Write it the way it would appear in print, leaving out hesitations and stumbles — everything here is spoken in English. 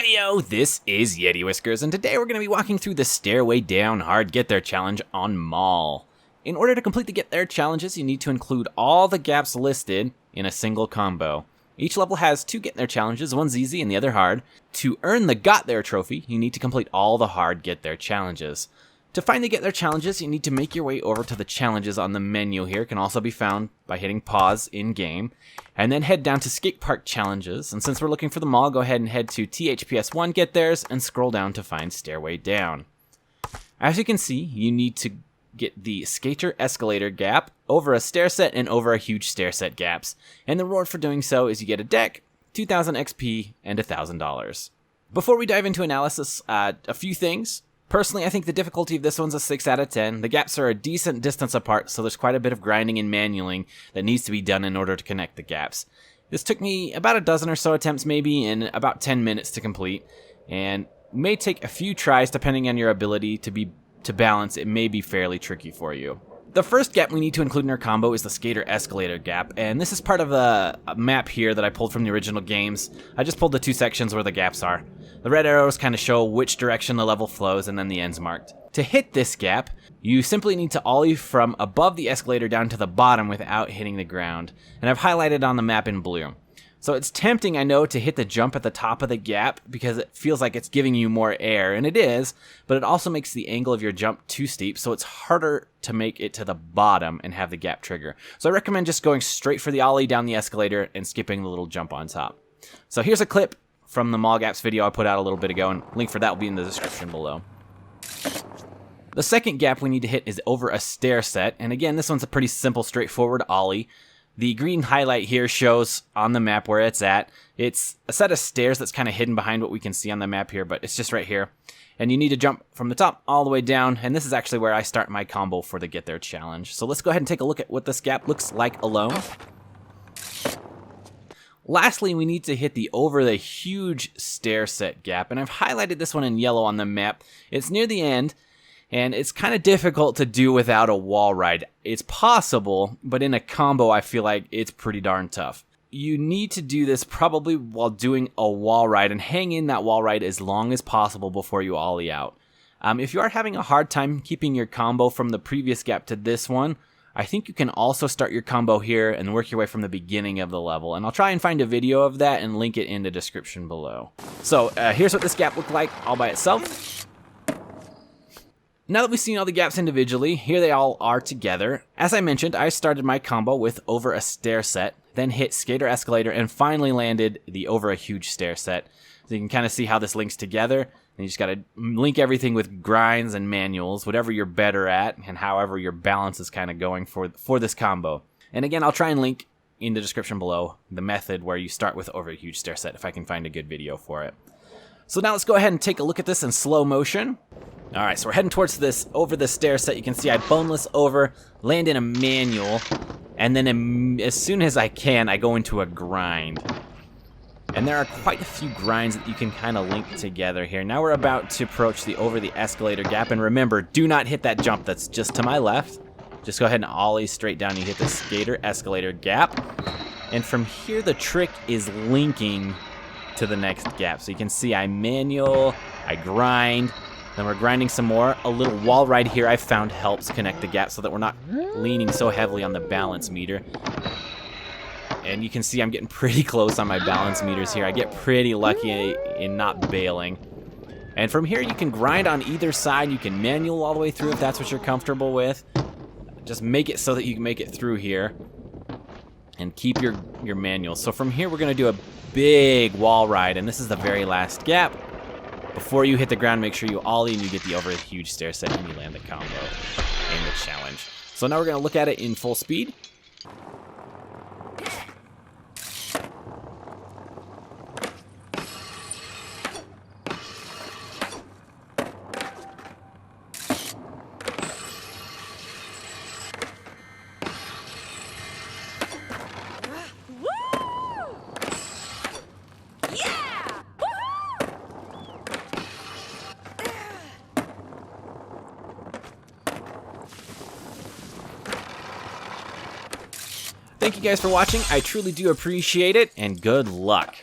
Heyo, this is Yeti Whiskers, and today we're going to be walking through the Stairway Down Hard Get There challenge on Mall. In order to complete the Get There challenges, you need to include all the gaps listed in a single combo. Each level has 2 Get There challenges, one's easy and the other hard. To earn the Got There trophy, you need to complete all the Hard Get There challenges. To find the Get There challenges, you need to make your way over to the challenges on the menu here. It can also be found by hitting pause in-game. And then head down to Skate Park challenges. And since we're looking for the mall, go ahead and head to THPS1 Get There's and scroll down to find Stairway Down. As you can see, you need to get the Escalator Gap, over a stair set, and over a huge stair set gaps. And the reward for doing so is you get a deck, 2,000 XP, and $1,000. Before we dive into analysis, a few things. Personally, I think the difficulty of this one's a 6 out of 10. The gaps are a decent distance apart, so there's quite a bit of grinding and manualing that needs to be done in order to connect the gaps. This took me about a dozen or so attempts maybe, and about 10 minutes to complete, and may take a few tries depending on your ability to balance. It may be fairly tricky for you. The first gap we need to include in our combo is the Escalator Gap, and this is part of a map here that I pulled from the original games. I just pulled the 2 sections where the gaps are. The red arrows kind of show which direction the level flows, and then the end's marked. To hit this gap, you simply need to ollie from above the escalator down to the bottom without hitting the ground, and I've highlighted on the map in blue. So it's tempting, I know, to hit the jump at the top of the gap because it feels like it's giving you more air, and it is, but it also makes the angle of your jump too steep, so it's harder to make it to the bottom and have the gap trigger. So I recommend just going straight for the ollie down the escalator and skipping the little jump on top. So here's a clip from the Mall Gaps video I put out a little bit ago, and link for that will be in the description below. The second gap we need to hit is over a stair set, and again, this one's a pretty simple, straightforward ollie. The green highlight here shows on the map where it's at. It's a set of stairs that's kind of hidden behind what we can see on the map here, but it's just right here. And you need to jump from the top all the way down, and this is actually where I start my combo for the Get There challenge. So let's go ahead and take a look at what this gap looks like alone. Lastly, we need to hit the over the huge stair set gap, and I've highlighted this one in yellow on the map. It's near the end, and it's kind of difficult to do without a wall ride. It's possible, but in a combo, I feel like it's pretty darn tough. You need to do this probably while doing a wall ride, and hang in that wall ride as long as possible before you ollie out. If you are having a hard time keeping your combo from the previous gap to this one, I think you can also start your combo here and work your way from the beginning of the level. And I'll try and find a video of that and link it in the description below. So here's what this gap looked like all by itself. Now that we've seen all the gaps individually, here they all are together. As I mentioned, I started my combo with over a stair set, then hit skater escalator, and finally landed the over a huge stair set. So you can kind of see how this links together. And you just got to link everything with grinds and manuals, whatever you're better at, and however your balance is kind of going for this combo. And again, I'll try and link in the description below the method where you start with over a huge stair set if I can find a good video for it. So now let's go ahead and take a look at this in slow motion. Alright, so we're heading towards this over the stair set. You can see I boneless over, land in a manual, and then as soon as I can, I go into a grind. And there are quite a few grinds that you can kind of link together here. Now we're about to approach the over the escalator gap, and remember, do not hit that jump that's just to my left. Just go ahead and ollie straight down. You hit the escalator gap, and from here the trick is linking to the next gap. So you can see I manual, I grind, then we're grinding some more. A little wall ride here I found helps connect the gap so that we're not leaning so heavily on the balance meter. And you can see I'm getting pretty close on my balance meters here. I get pretty lucky in not bailing. And from here you can grind on either side. You can manual all the way through if that's what you're comfortable with. Just make it so that you can make it through here. And keep your manual. So from here we're going to do a big wall ride. And this is the very last gap. Before you hit the ground, make sure you ollie and you get the over the huge stair set and you land the combo in the challenge. So now we're going to look at it in full speed. Thank you guys for watching. I truly do appreciate it, and good luck.